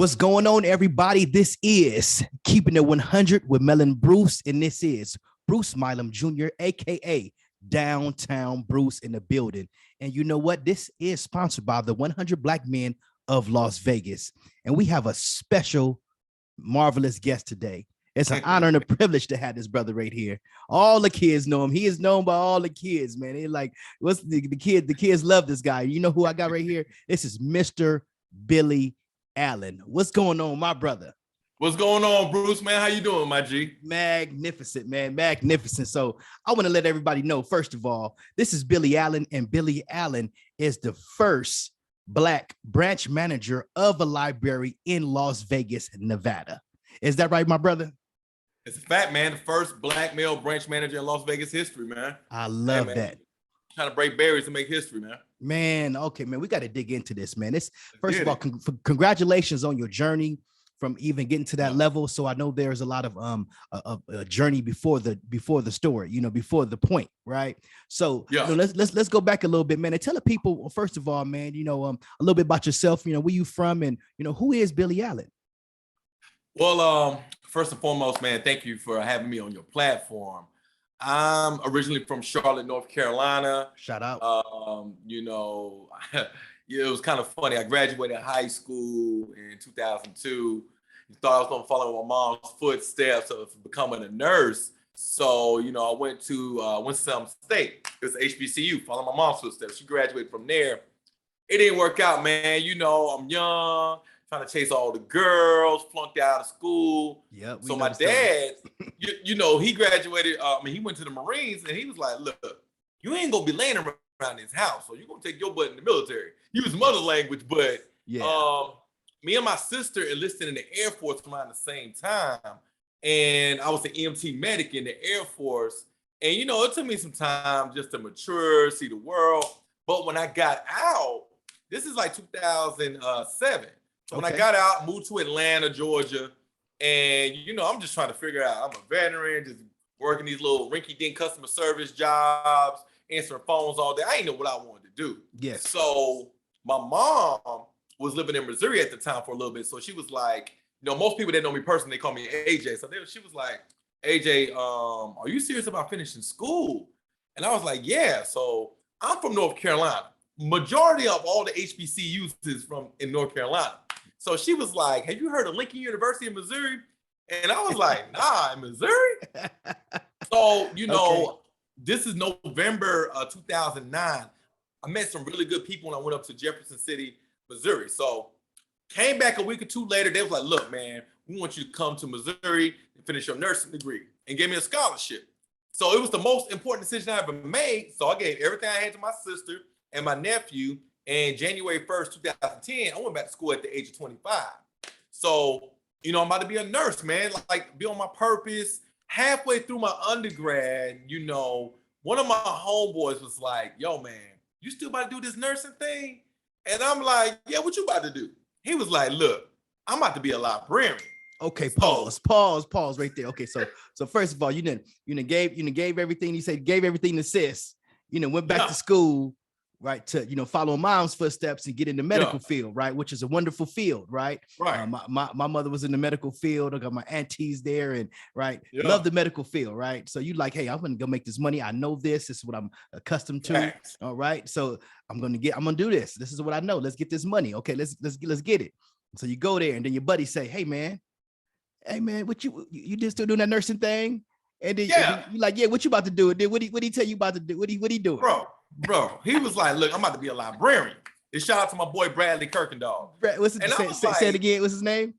What's going on, everybody? This is Keeping It 100 with Mel Bruce, and this is Bruce Milam Jr., aka Downtown Bruce in the building. And you know what? This is sponsored by the 100 Black Men of Las Vegas, and we have a special, marvelous guest today. It's an honor and a privilege to have this brother right here. All the kids know him. He is known by all the kids, man. They like, what's the kid? The kids love this guy. You know who I got right here? This is Mr. Billy Allen. What's going on, my brother? What's going on, Bruce, man? How you doing, my G? Magnificent, man. Magnificent. So I want to let everybody know, first of all, this is Billy Allen, and Billy Allen is the first Black branch manager of a library in Las Vegas, Nevada. Is that right, my brother? It's a fact, man. The first Black male branch manager in Las Vegas history, man. I love that. Trying to break barriers to make history, man. Man, okay, man. We got to dig into this, man. This, first of all, congratulations on your journey from even getting to that level. So I know there's a lot of a journey before the story, you know, before the point, right? So you know, let's go back a little bit, man, and tell the people, first of all, man, you know, a little bit about yourself. You know, where you from, and you know, who is Billy Allen? Well, first and foremost, man, thank you for having me on your platform. I'm originally from Charlotte, North Carolina. Shout out. You know, it was kind of funny. I graduated high school in 2002. You thought I was going to follow my mom's footsteps of becoming a nurse. So, you know, I went to Winston-Salem State. It was HBCU, following my mom's footsteps. She graduated from there. It didn't work out, man. You know, I'm young, trying to chase all the girls, flunked out of school. Yep. So my dad, you know, he graduated. He went to the Marines, and he was like, "Look, you ain't gonna be laying around this house, so you're gonna take your butt in the military." Use mother language, but me and my sister enlisted in the Air Force around the same time, and I was an EMT medic in the Air Force. And you know, it took me some time just to mature, see the world. But when I got out, this is like 2007. So when I got out, moved to Atlanta, Georgia, and you know, I'm just trying to figure out. I'm a veteran, just working these little rinky-dink customer service jobs, answering phones all day. I didn't know what I wanted to do. Yes. So my mom was living in Missouri at the time for a little bit. So she was like, you know, most people that know me personally, they call me AJ. So she was like, AJ, are you serious about finishing school? And I was like, yeah. So I'm from North Carolina. Majority of all the HBCUs is from in North Carolina. So she was like, have you heard of Lincoln University in Missouri? And I was like, nah, in Missouri? So, you know, this is November 2009. I met some really good people when I went up to Jefferson City, Missouri. So came back a week or two later. They was like, look, man, we want you to come to Missouri and finish your nursing degree, and gave me a scholarship. So it was the most important decision I ever made. So I gave everything I had to my sister and my nephew. And January 1st, 2010, I went back to school at the age of 25. So, you know, I'm about to be a nurse, man, like be on my purpose. Halfway through my undergrad, you know, one of my homeboys was like, yo, man, you still about to do this nursing thing? And I'm like, yeah, what you about to do? He was like, look, I'm about to be a librarian. Okay, pause right there. Okay, so first of all, you gave everything. You said gave everything to sis. You know, went back to school, right, to, you know, follow mom's footsteps and get in the medical field, right, which is a wonderful field, right? Right. My mother was in the medical field. I got my aunties there, and love the medical field, right? So you like, hey, I'm gonna go make this money. I know this is what I'm accustomed to. Right. All right, so I'm gonna do this. This is what I know. Let's get this money. Okay, let's get it. So you go there, and then your buddy say, hey man, what you just still doing that nursing thing? And then you like, yeah, what you about to do? And then what he tell you about to do? What he doing? Bro, he was like, look, I'm about to be a librarian. And shout out to my boy Bradley Kirkendall. What's it? Say it again. What's his name?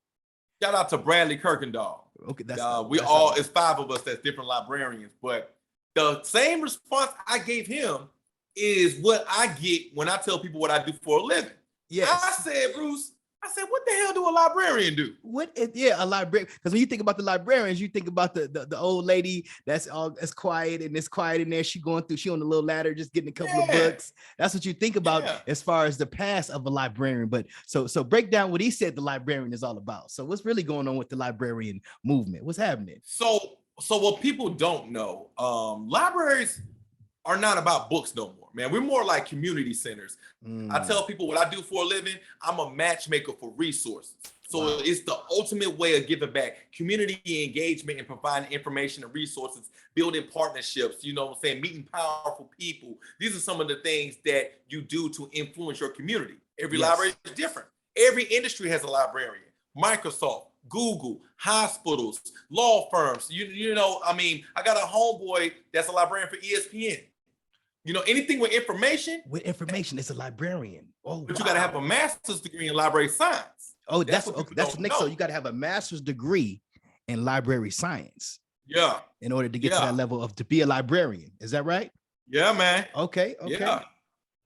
Shout out to Bradley Kirkendall. Okay, it's 5 of us that's different librarians, but the same response I gave him is what I get when I tell people what I do for a living. Yes. I said, Bruce, what the hell do a librarian do? A librarian. Because when you think about the librarians, you think about the old lady that's quiet, and it's quiet in there. She on the little ladder, just getting a couple of books. That's what you think about as far as the past of a librarian. But so break down what he said the librarian is all about. So what's really going on with the librarian movement? What's happening? So what people don't know, libraries, are not about books no more, man. We're more like community centers. I tell people what I do for a living. I'm a matchmaker for resources. So it's the ultimate way of giving back. Community engagement and providing information and resources, building partnerships, you know what I'm saying, meeting powerful people. These are some of the things that you do to influence your community. Every library is different. Every industry has a librarian. Microsoft, Google, hospitals, law firms. You know, I mean, I got a homeboy that's a librarian for ESPN. You know, anything with information. With information, it's a librarian. Oh, but you got to have a master's degree in library science. Oh, that's the next. So you got to have a master's degree in library science. Yeah. In order to get to that level of to be a librarian. Is that right? Yeah, man. Okay. Yeah.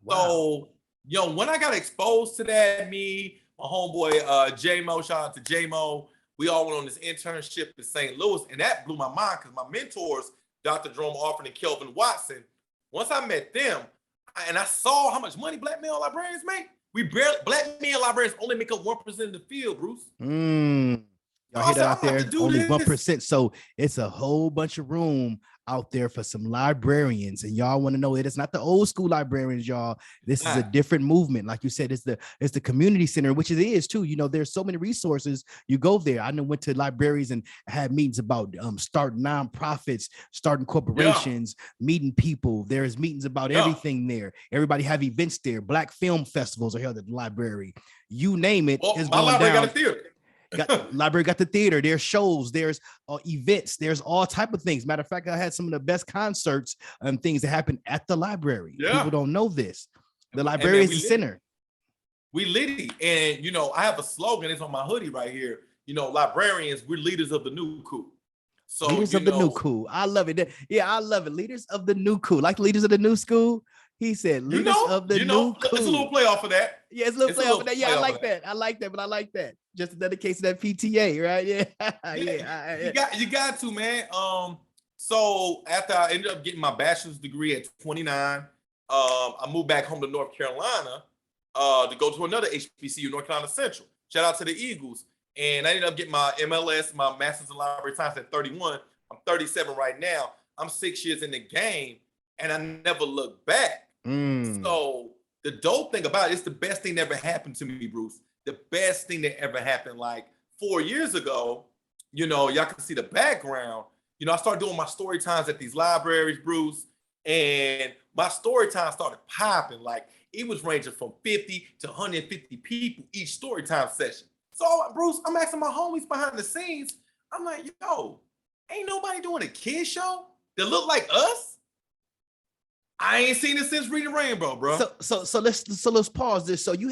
Wow. So, yo, when I got exposed to that, me, my homeboy J-Mo, shout out to J-Mo, we all went on this internship in St. Louis, and that blew my mind because my mentors, Dr. Jerome Alford and Kelvin Watson, once I met them, and I saw how much money black male librarians make, black male librarians only make up 1% of the field, Bruce. Y'all hear that out there? Only 1%. So it's a whole bunch of room out there for some librarians, and y'all want to know it. It's not the old school librarians, y'all. This is a different movement. Like you said, it's the community center, which it is too. You know, there's so many resources. You go there. I know went to libraries and had meetings about starting nonprofits, starting corporations, meeting people. There's meetings about everything there. Everybody have events there. Black film festivals are held at the library. You name it. Well, my library got a theater. Library got the theater. There's shows, there's events, there's all type of things. Matter of fact, I had some of the best concerts and things that happen at the library. People don't know this. The library is the center. We litty, and you know, I have a slogan. It's on my hoodie right here. You know, librarians, we're leaders of the new cool. So leaders of the new cool. I love it. Yeah, I love it. Leaders of the new cool, like leaders of the new school. He said, leaders of the new cool. It's a little play off of that. Yeah, it's a little play off of that. Yeah, I like that. I like that, but I like that. Just another case of that PTA, right? Yeah. You got to, man. So after I ended up getting my bachelor's degree at 29, I moved back home to North Carolina to go to another HBCU, North Carolina Central. Shout out to the Eagles. And I ended up getting my MLS, my master's in library science at 31. I'm 37 right now. I'm 6 years in the game, and I never looked back. So the dope thing about it, it's the best thing that ever happened to me, Bruce. The best thing that ever happened. Like 4 years ago, you know, y'all can see the background. You know, I started doing my story times at these libraries, Bruce, and my story time started popping. Like it was ranging from 50 to 150 people each story time session. So, Bruce, I'm asking my homies behind the scenes. I'm like, yo, ain't nobody doing a kid show that look like us? I ain't seen it since Reading Rainbow, bro. So let's pause this. So you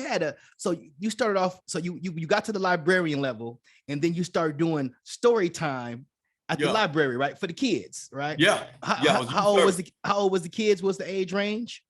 started off. So you got to the librarian level, and then you started doing story time at the library, right, for the kids, right? Yeah. How old was the kids? What's the age range?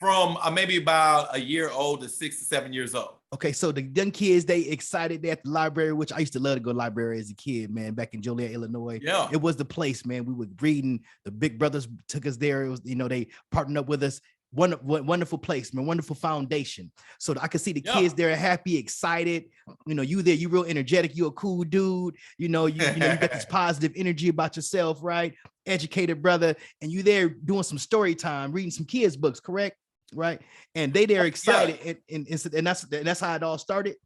From maybe about a year old to 6 to 7 years old. Okay, so the young kids, they excited. They at the library, which I used to love to go to the library as a kid, man, back in Joliet, Illinois. Yeah. It was the place, man. We were reading. The big brothers took us there. It was, you know, they partnered up with us. Wonderful place, man. Wonderful foundation. So I could see the kids there happy, excited. You know, you there, you real energetic. You a cool dude. You know, you got this positive energy about yourself, right? Educated brother. And you there doing some story time, reading some kids' books, correct? Right, and they're excited, and that's how it all started.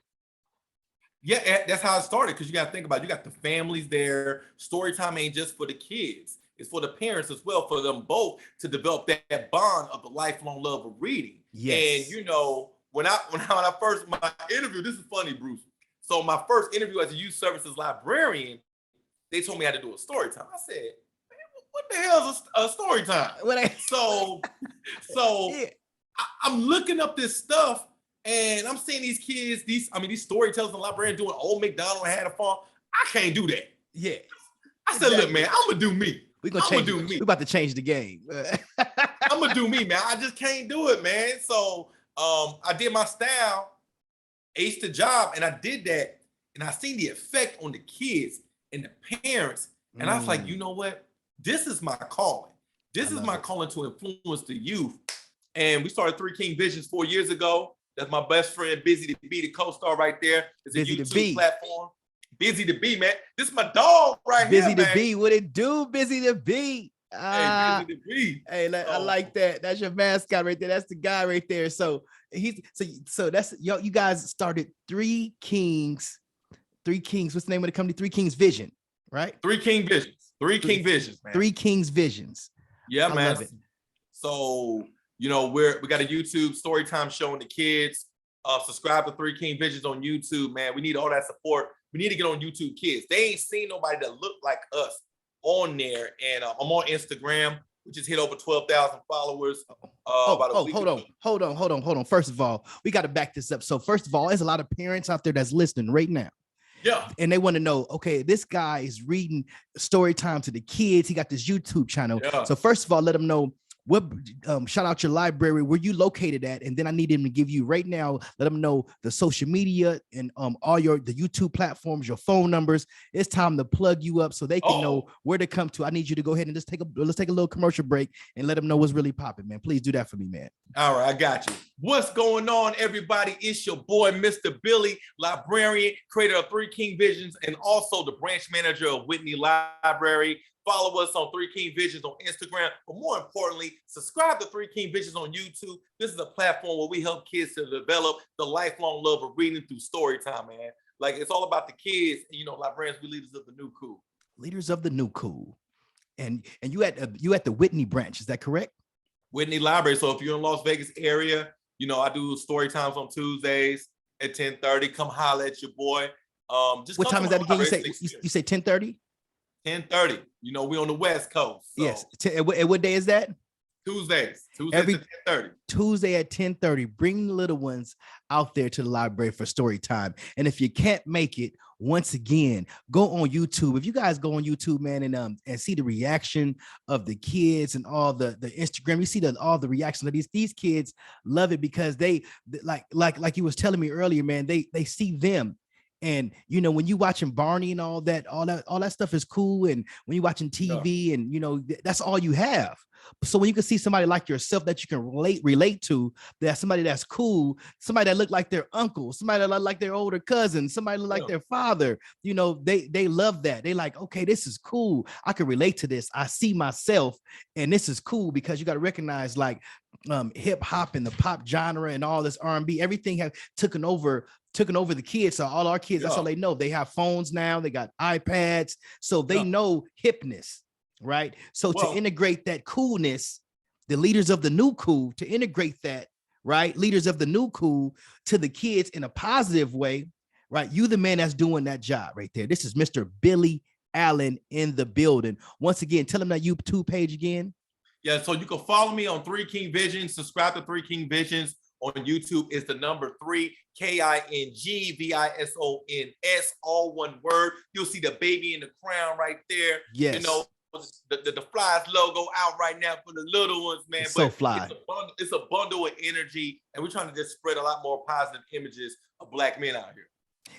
Yeah, that's how it started. Because you got to think about it. You got the families there. Story time ain't just for the kids; it's for the parents as well. For them both to develop that bond of the lifelong love of reading. Yes. And you know, when I first my interview, this is funny, Bruce. So my first interview as a youth services librarian, they told me I had to do a story time. I said, "Man, what the hell is a story time?" So. Yeah. I'm looking up this stuff and I'm seeing these kids, these storytellers and librarians doing Old McDonald had a farm. I can't do that. Yeah. I said, look, man, I'm gonna do me. We're about to change the game. I'm gonna do me, man. I just can't do it, man. So I did my style, aced the job, and I did that, and I seen the effect on the kids and the parents. And I was like, you know what? This is my calling. This is my calling to influence the youth. And we started Three King Visions 4 years ago. That's my best friend, Busy to Be, the co-star right there. It's a YouTube platform. Busy to Be, man. This is my dog right here, man. Busy to Be. What it do, Busy to Be? Hey, Busy the Bee. I like that. That's your mascot right there. That's the guy right there. So that's you guys started Three Kings. Three Kings. What's the name of the company? Three Kings Vision, right? Three King Visions. Three King Visions, man. Three Kings Visions. Yeah, I man. love it. So, we got a YouTube story time showing the kids. Subscribe to Three King Visions on YouTube, man. We need all that support. We need to get on YouTube Kids. They ain't seen nobody that look like us on there. And I'm on Instagram. We just hit over 12,000 followers. Hold on. First of all, we got to back this up. So first of all, there's a lot of parents out there that's listening right now. Yeah. And they want to know, okay, this guy is reading story time to the kids. He got this YouTube channel. Yeah. So first of all, let them know what shout out your library, where you located at, and then I need him to give you right now, let them know the social media and all the YouTube platforms, your phone numbers. It's time to plug you up so they can know where to come to. I need you to go ahead and let's take a little commercial break and let them know what's really popping, man. Please do that for me, man. All right, I got you. What's going on, everybody? It's your boy, Mr. Billy, librarian, creator of Three King Visions, and also the branch manager of Whitney Library. Follow us on Three King Visions on Instagram, but more importantly, subscribe to Three King Visions on YouTube. This is a platform where we help kids to develop the lifelong love of reading through story time, man. Like, it's all about the kids. Librarians, we leaders of the new cool. Leaders of the new cool. And you at the Whitney branch, is that correct? Whitney Library. So if you're in Las Vegas area, I do story times on Tuesdays at 10:30. Come holler at your boy. What time is that again? You say 10:30? 10:30. We on the West Coast. So. Yes. And what day is that? Tuesdays at 10:30. Tuesday at 10:30. Bring the little ones out there to the library for story time. And if you can't make it, once again, go on YouTube. If you guys go on YouTube, man, and see the reaction of the kids and all the Instagram, you see all the reaction of these kids love it because they like you was telling me earlier, man. They see them. And when you watching Barney and all that stuff is cool. And when you're watching TV and that's all you have. So when you can see somebody like yourself that you can relate to, that somebody that's cool, somebody that look like their uncle, somebody that look like their older cousin, somebody look like their father, they love that. They like, okay, this is cool. I can relate to this. I see myself, and this is cool because you got to recognize like hip hop and the pop genre and all this R&B, everything have taken over the kids. So all our kids, that's all they know. They have phones now. They got iPads, so they know hipness. Right. So to integrate that coolness, the leaders of the new cool, to integrate that, right? Leaders of the new cool to the kids in a positive way, right? You the man that's doing that job right there. This is Mr. Billy Allen in the building. Once again, tell them that YouTube page again. Yeah, so you can follow me on Three King Visions. Subscribe to Three King Visions on YouTube. It's the number 3 KINGVISONS, all one word. You'll see the baby in the crown right there. Yes. The Flies logo out right now for the little ones, man. It's so fly. It's a bundle of energy, and we're trying to just spread a lot more positive images of Black men out here.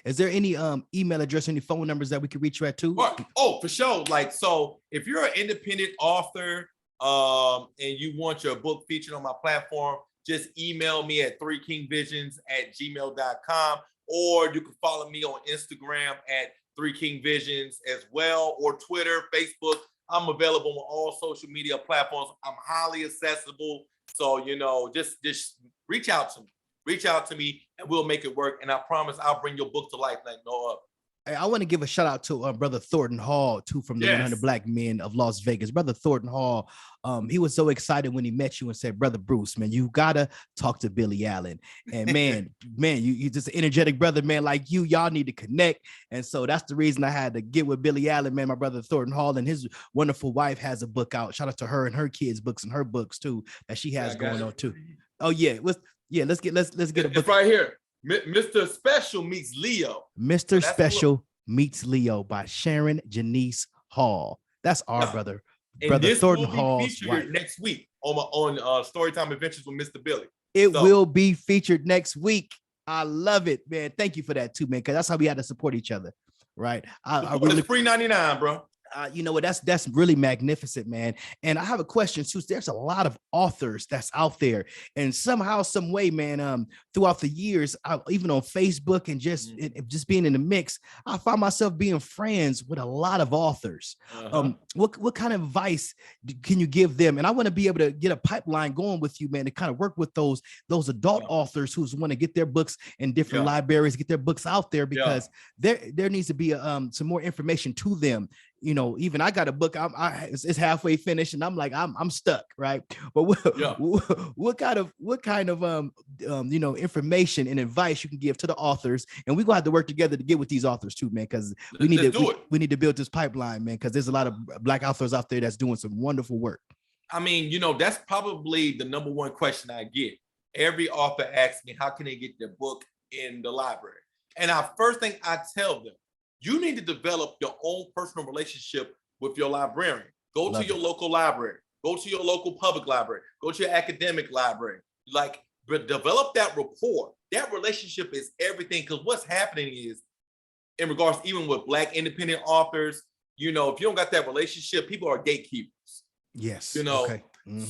Is there any email address, any phone numbers that we can reach you at too? Oh, for sure. Like, so if you're an independent author and you want your book featured on my platform, just email me at threekingvisions@gmail.com, or you can follow me on Instagram at Three King Visions as well, or Twitter, Facebook. I'm available on all social media platforms. I'm highly accessible. So, just reach out to me. Reach out to me and we'll make it work. And I promise I'll bring your book to life like no other. Hey, I want to give a shout out to Brother Thornton Hall, too, from the 100 Black Men of Las Vegas. Brother Thornton Hall, he was so excited when he met you and said, Brother Bruce, man, you got to talk to Billy Allen. And man, you just an energetic brother, man, like you. Y'all need to connect. And so that's the reason I had to get with Billy Allen, man. My brother Thornton Hall and his wonderful wife has a book out. Shout out to her and her kids' books and her books, too, that she has going on, too. Oh, yeah. Let's get a book. It's right here. Mr. Special Meets Leo. Mr. Special Meets Leo by Sharon Janice Hall. That's our brother. And Brother this Thornton will be Hall featured next week on Storytime Adventures with Mr. Billy. It will be featured next week. I love it, man. Thank you for that too, man. Because that's how we had to support each other, right? It's free 99, bro. You know what? That's really magnificent, man. And I have a question too. There's a lot of authors that's out there, and somehow, some way, man. Throughout the years, even on Facebook and just being in the mix, I find myself being friends with a lot of authors. What kind of advice can you give them? And I want to be able to get a pipeline going with you, man, to kind of work with those adult authors who want to get their books in different libraries, get their books out there, because there needs to be some more information to them. You know, even I got a book, it's halfway finished, and I'm like, I'm stuck, right? But what kind of you know, information and advice you can give to the authors? And we're gonna have to work together to get with these authors too, man, because we need to build this pipeline, man, because there's a lot of Black authors out there that's doing some wonderful work. I mean, you know, that's probably the number one question I get. Every author asks me, how can they get their book in the library? And first thing I tell them, you need to develop your own personal relationship with your librarian. Go to your local library. Go to your local public library. Go to your academic library. But develop that rapport. That relationship is everything. Because what's happening is, in regards even with Black independent authors, you know, if you don't got that relationship, people are gatekeepers. Yes. You know. Okay.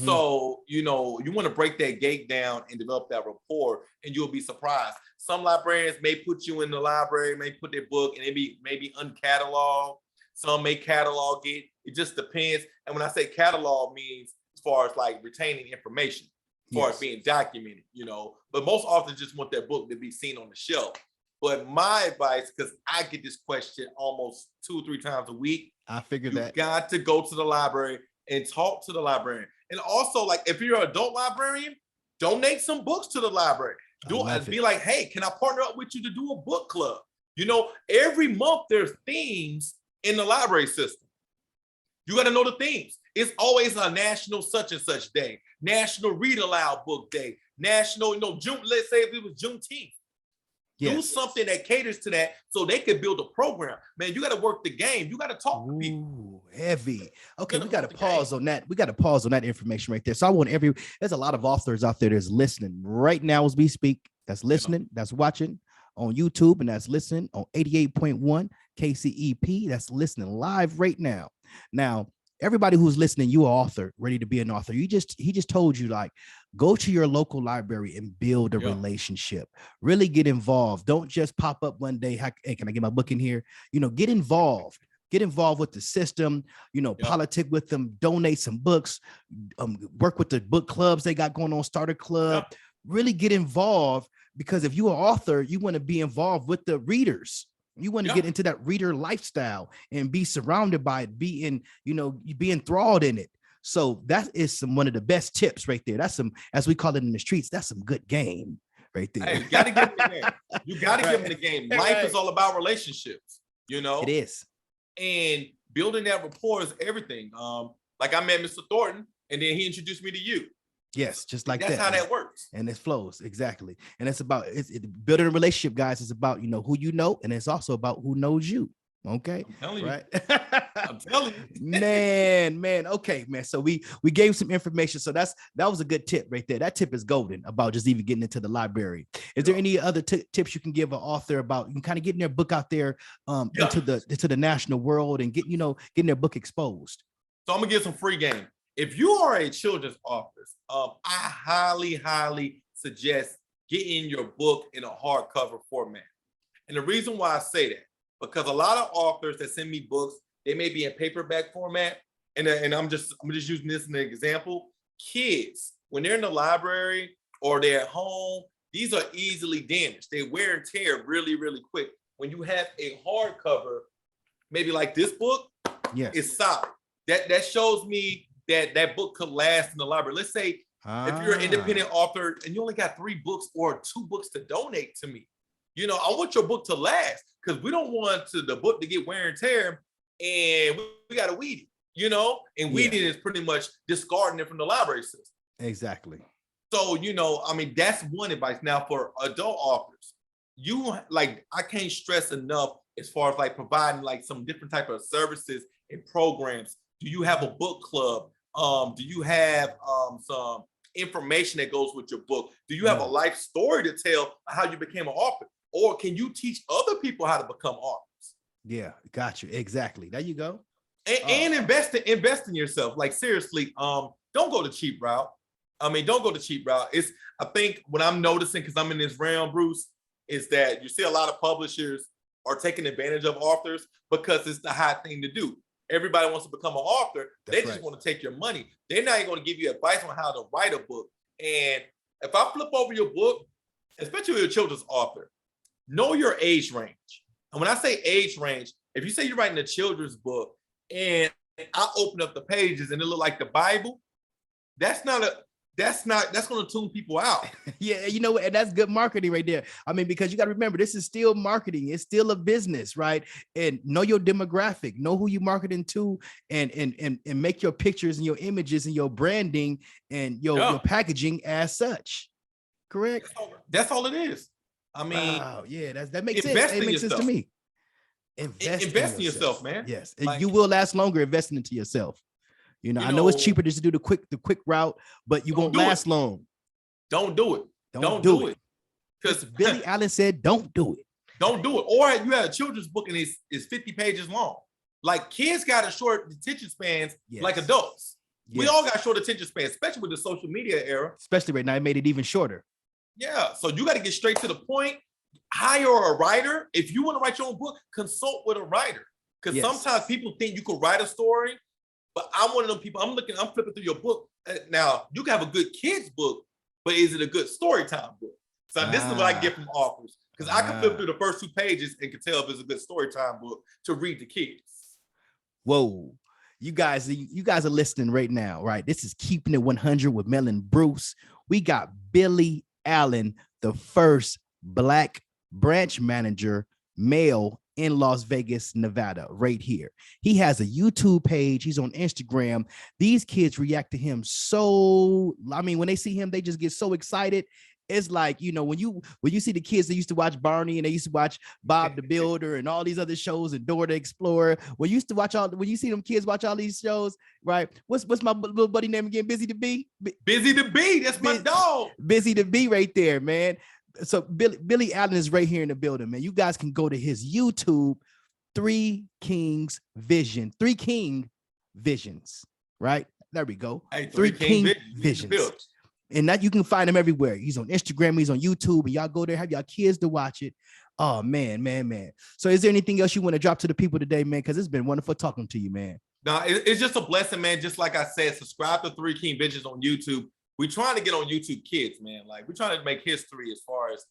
So, you know, you want to break that gate down and develop that rapport, and you'll be surprised. Some librarians may put you in the library, may put their book, and it be maybe uncatalogued. Some may catalog it. It just depends. And when I say catalog, means as far as like retaining information, as far as being documented, you know. But most authors just want their book to be seen on the shelf. But my advice, because I get this question almost 2 or 3 times a week, I figured that you got to go to the library and talk to the librarian. And also, like, if you're an adult librarian, donate some books to the library. Be like, hey, can I partner up with you to do a book club? You know, every month there's themes in the library system. You got to know the themes. It's always a national such and such day, National Read Aloud Book Day, National, you know, June. Let's say if it was Juneteenth. Yes. Do something that caters to that so they could build a program. Man, you got to work the game. You got to talk to people. Heavy. Okay, we got to pause on that. We got to pause on that information right there. So I want there's a lot of authors out there that's listening right now as we speak, that's listening, that's watching on YouTube, and that's listening on 88.1 KCEP, that's listening live right now. Now, everybody who's listening, you are author, ready to be an author. He just told you, like, go to your local library and build a relationship. Really get involved. Don't just pop up one day. Hey, can I get my book in here? You know, get involved. Get involved with the system, you know, politic with them, donate some books, work with the book clubs they got going on, start a club, really get involved, because if you're an author, you want to be involved with the readers. You want to get into that reader lifestyle and be surrounded by it, be enthralled in it. So that is one of the best tips right there. That's some, as we call it in the streets, that's some good game right there. Hey, you got to give them the game. You got to give them the game. Life is all about relationships, you know? It is. And building that rapport is everything. Like, I met Mr. Thornton, and then he introduced me to you. Yes, just like that's that. That's how that works. And it flows. Exactly. And it's about building a relationship, guys. It's about, you know, who you know, and it's also about who knows you. Okay. I'm telling right? you. I'm telling you. man. Okay, man. So we gave some information. So that was a good tip right there. That tip is golden about just even getting into the library. Is there any other tips you can give an author about kind of getting their book out there into the national world and getting their book exposed? So I'm gonna give some free game. If you are a children's author, I highly suggest getting your book in a hardcover format. And the reason why I say that, because a lot of authors that send me books, they may be in paperback format. And I'm just using this as an example. Kids, when they're in the library or they're at home, these are easily damaged. They wear and tear really, really quick. When you have a hardcover, maybe like this book, it's solid. That shows me that book could last in the library. Let's say if you're an independent author and you only got 3 books or 2 books to donate to me, you know, I want your book to last, because we don't want the book to get wear and tear, and we got to weed it, you know, and weeding is pretty much discarding it from the library system. Exactly. So, you know, I mean, that's one advice. Now, for adult authors, I can't stress enough as far as like providing like some different type of services and programs. Do you have a book club? Do you have some information that goes with your book? Do you have a life story to tell how you became an author? Or can you teach other people how to become authors? Yeah, got you. Exactly. There you go. And invest in yourself. Like seriously, don't go the cheap route. I mean, don't go the cheap route. I think what I'm noticing, because I'm in this realm, Bruce, is that you see a lot of publishers are taking advantage of authors because it's the hot thing to do. Everybody wants to become an author. They just want to take your money. They're not going to give you advice on how to write a book. And if I flip over your book, especially with a children's author, know your age range. And when I say age range, if you say you're writing a children's book and I open up the pages and it look like the Bible, that's going to tune people out. Yeah, you know, and that's good marketing right there. I mean, because you got to remember, this is still marketing. It's still a business, right? And know your demographic, know who you're marketing to, and make your pictures and your images and your branding and your packaging as such. Correct? That's all it is. I mean, wow, yeah, that makes sense. It makes sense to me. Invest in yourself, man. Yes, and you will last longer investing into yourself. You know, I know it's cheaper just to do the quick route, but you won't last long. Don't do it. Don't do it. Because Billy Allen said, don't do it. Don't do it. Or you have a children's book and it's 50 pages long. Like kids got a short attention spans like adults. Yes. We all got short attention spans, especially with the social media era. Especially right now, it made it even shorter. Yeah. So you got to get straight to the point. Hire a writer. If you want to write your own book, consult with a writer. Because sometimes people think you could write a story. But I'm one of them people, I'm flipping through your book. Now, you can have a good kid's book, but is it a good story time book? So this is what I get from authors. Because I can flip through the first 2 pages and can tell if it's a good story time book to read to kids. Whoa. You guys are listening right now, right? This is Keeping It 100 with Mel Bruce. We got Billy Allen, the first Black branch manager, male, in Las Vegas, Nevada, right here. He has a YouTube page. He's on Instagram. These kids react to him so, I mean, when they see him, they just get so excited. It's like, you know, when you see the kids that used to watch Barney and they used to watch Bob the Builder and all these other shows and Dora the Explorer, when you see them kids watch all these shows, right? What's my little buddy name again? Busy to Be? Busy to Be. That's my dog. Busy to Be right there, man. So Billy Allen is right here in the building, man. You guys can go to his YouTube, 3 King Visions, right? There we go. Hey, 3 King Visions. And that you can find him everywhere. He's on Instagram, he's on YouTube, and y'all go there, have y'all kids to watch it. Oh, man. So is there anything else you want to drop to the people today, man? Because it's been wonderful talking to you, man. No, it's just a blessing, man. Just like I said, subscribe to 3 King Visions on YouTube. We're trying to get on YouTube Kids, man. Like, we're trying to make history as far as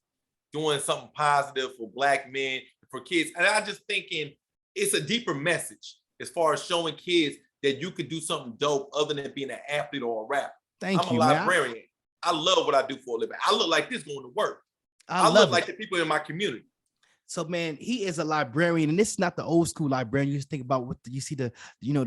doing something positive for Black men, for kids. And I just thinking it's a deeper message as far as showing kids that you could do something dope other than being an athlete or a rapper. I'm a librarian. Man. I love what I do for a living. I look like this going to work. I look like the people in my community. So, man, he is a librarian, and this is not the old school librarian. You just think about you see the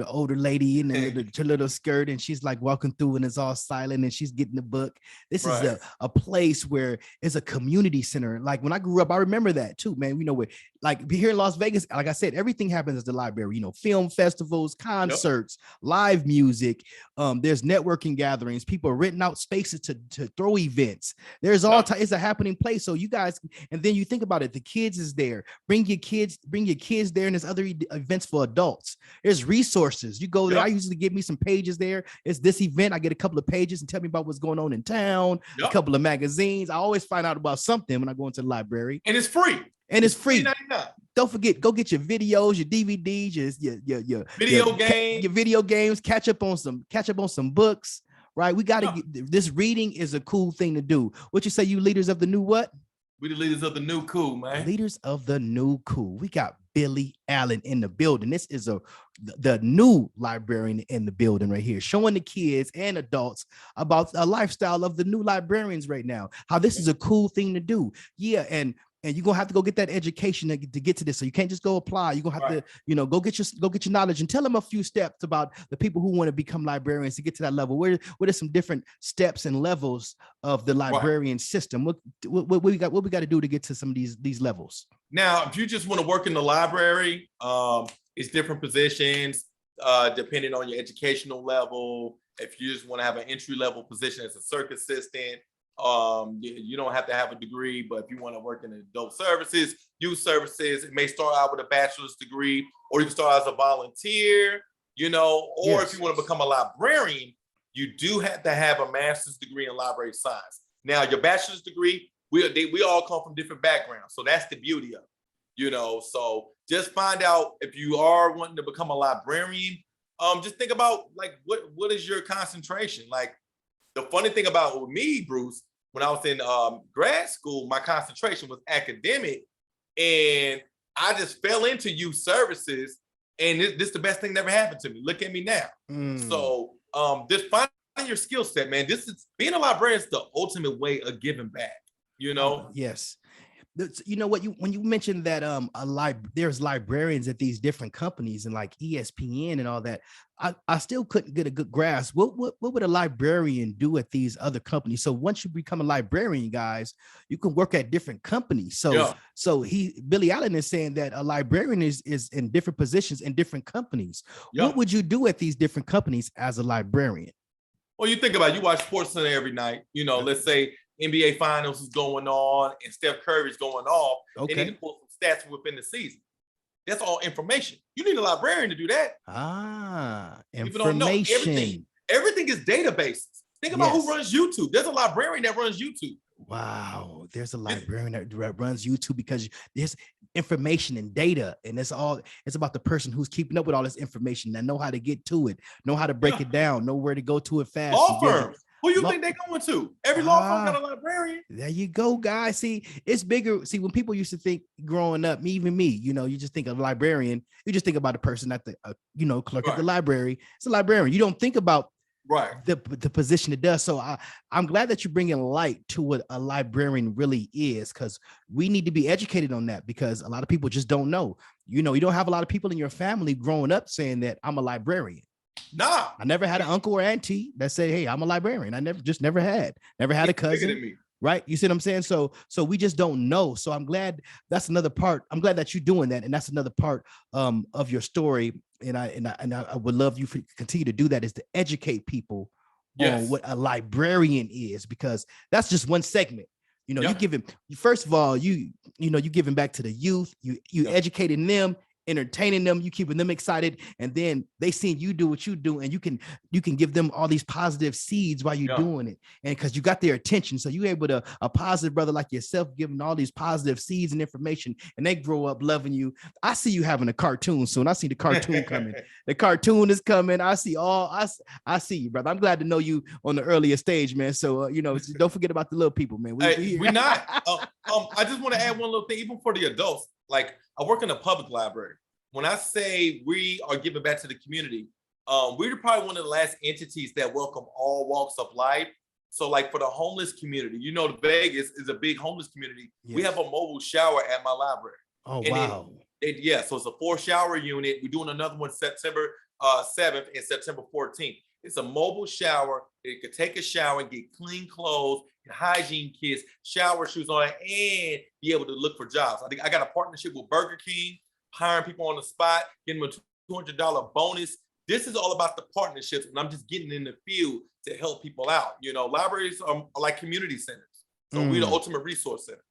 older lady in the little skirt, and she's like walking through, and it's all silent, and she's getting the book. This is a place where it's a community center. Like when I grew up, I remember that too, man. You know, where like here in Las Vegas, like I said, everything happens at the library. You know, film festivals, concerts, live music. There's networking gatherings. People are renting out spaces to throw events. There's all it's a happening place. So you guys, and then you think about it, the kids is there. Bring your kids there, and there's other events for adults. There's resources. You go there. I usually give me some pages there. It's this event. I get a couple of pages and tell me about what's going on in town. A couple of magazines. I always find out about something when I go into the library. And it's free. It's free. Don't forget, go get your videos, your DVDs, your video games. Catch up on some books. Right? We got to get this. Reading is a cool thing to do. What you say, you leaders of the new what? We the leaders of the new cool, man. Leaders of the new cool. We got Billy Allen in the building. This is the new librarian in the building right here, showing the kids and adults about a lifestyle of the new librarians right now. How this is a cool thing to do. Yeah, and you're gonna have to go get that education to get to this. So you can't just go apply. You're gonna have to, go get your knowledge and tell them a few steps about the people who want to become librarians to get to that level. What are some different steps and levels of the librarian system? What we got to do to get to some of these levels? Now, if you just want to work in the library, it's different positions depending on your educational level. If you just want to have an entry level position as a circuit assistant, you don't have to have a degree, but if you want to work in adult services, youth services, it may start out with a bachelor's degree, or you can start out as a volunteer. you know, or Yes. if you want to become a librarian, you do have to have a master's degree in library science. Now, your bachelor's degree, we all come from different backgrounds. So that's the beauty of it, you know. So just find out if you are wanting to become a librarian. Just think about like what is your concentration? Like the funny thing about with me, Bruce, when I was in grad school, my concentration was academic, and I just fell into youth services, and this the best thing that ever happened to me. Look at me now. So just find your skill set, man. This is being a librarian is the ultimate way of giving back. You know. Yes. You know what, when you mentioned that there's librarians at these different companies and like ESPN and all that, I still couldn't get a good grasp. What would a librarian do at these other companies? So once you become a librarian, guys, you can work at different companies. So Billy Allen is saying that a librarian is in different positions in different companies. What would you do at these different companies as a librarian? Well, you think about it, you watch SportsCenter every night. You know, let's say NBA Finals is going on and Steph Curry is going off. Okay. They need to pull some stats within the season. That's all information. You need a librarian to do that. Information. People don't know everything. Everything is databases. Think about who runs YouTube. There's a librarian that runs YouTube. Wow, there's a librarian that runs YouTube because there's information and data, and it's about the person who's keeping up with all this information that know how to get to it, know how to break it down, know where to go to it fast. Law firms. Who you think they're going to? Every law firm got a librarian. There you go, guys. See, it's bigger. See, when people used to think growing up, even me, you know, you just think of a librarian. You just think about the person at the, clerk at the library. It's a librarian. You don't think about the position it does. So I'm glad that you're bringing light to what a librarian really is, because we need to be educated on that, because a lot of people just don't know. You know, you don't have a lot of people in your family growing up saying that I'm a librarian. Nah, I never had an uncle or auntie that said, "Hey, I'm a librarian." I never had a cousin. Right? You see what I'm saying? So we just don't know. So I'm glad that's another part. I'm glad that you're doing that, and that's another part of your story. And I would love you to continue to do that, is to educate people on what a librarian is, because that's just one segment. You know, you give him, first of all, you giving back to the youth, you educating them, entertaining them, you keeping them excited, and then they seeing you do what you do, and you can give them all these positive seeds while you're doing it, and because you got their attention, so you able to, a positive brother like yourself, giving all these positive seeds and information, and they grow up loving you. I see you having a cartoon soon. I see the cartoon coming. The cartoon is coming. I see you, brother. I'm glad to know you on the earlier stage, man. So don't forget about the little people, man. We're not. I just want to add one little thing, even for the adults. Like, I work in a public library. When I say we are giving back to the community, we're probably one of the last entities that welcome all walks of life. So like for the homeless community, the Vegas is a big homeless community. Yes. We have a mobile shower at my library. Oh, wow. So it's a 4-shower unit. We're doing another one September 7th and September 14th. It's a mobile shower. You could take a shower, get clean clothes, hygiene kits, shower shoes on, and be able to look for jobs. I think I got a partnership with Burger King, hiring people on the spot, getting them a $200 bonus. This is all about the partnerships, and I'm just getting in the field to help people out. Libraries are like community centers. So we're the ultimate resource center.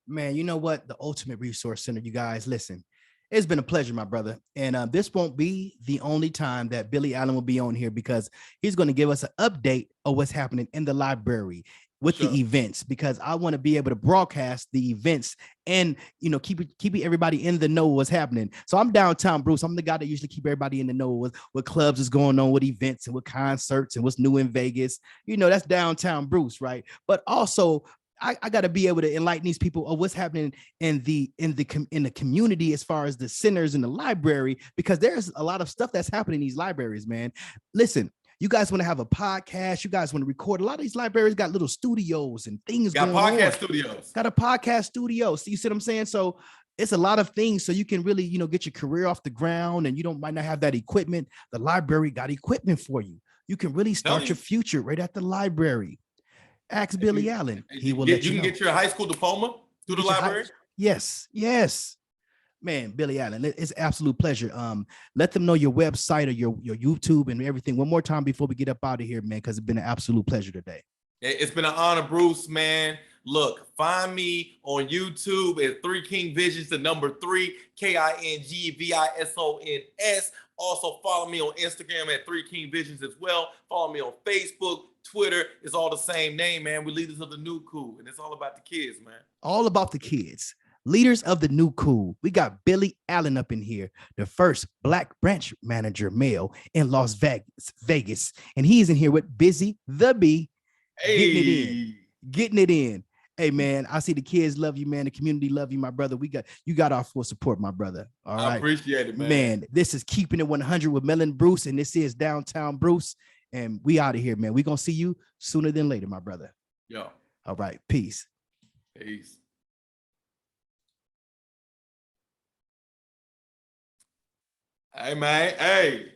Man, you know what? The ultimate resource center, you guys, listen. It's been a pleasure, my brother. And this won't be the only time that Billy Allen will be on here, because he's going to give us an update of what's happening in the library with the events, because I want to be able to broadcast the events and, keep everybody in the know what's happening. So I'm downtown Bruce. I'm the guy that usually keep everybody in the know with what clubs is going on, what events and what concerts and what's new in Vegas. That's downtown Bruce, right? But also, I got to be able to enlighten these people of what's happening in the community as far as the centers in the library, because there's a lot of stuff that's happening in these libraries, man. Listen, you guys want to have a podcast, you guys want to record. A lot of these libraries got little studios and things going on. Got a podcast studio. So you see what I'm saying? So it's a lot of things, so you can really, get your career off the ground, and might not have that equipment. The library got equipment for you. You can really start your future right at the library. Ask Billy Allen. He will let you know. You can get your high school diploma through the library? Yes. Man, Billy Allen, it's an absolute pleasure. Let them know your website or your YouTube and everything one more time before we get up out of here, man, because it's been an absolute pleasure today. It's been an honor, Bruce, man. Look, find me on YouTube at 3 King Visions, the number 3, KINGVISONS. Also follow me on Instagram at 3 King Visions as well. Follow me on Facebook, Twitter. It's all the same name, man. We leaders of the new cool, and it's all about the kids, man. All about the kids. Leaders of the new cool. We got Billy Allen up in here, the first Black branch manager male in Las Vegas. And he's in here with Busy the Bee, getting it in. Hey, man, I see the kids love you, man. The community love you, my brother. You got our full support, my brother. All right. I appreciate it, man. Man, this is Keeping It 100 with Mel Bruce, and this is Downtown Bruce. And we out of here, man. We're going to see you sooner than later, my brother. Yeah. All right. Peace. Peace. Hey, man. Hey.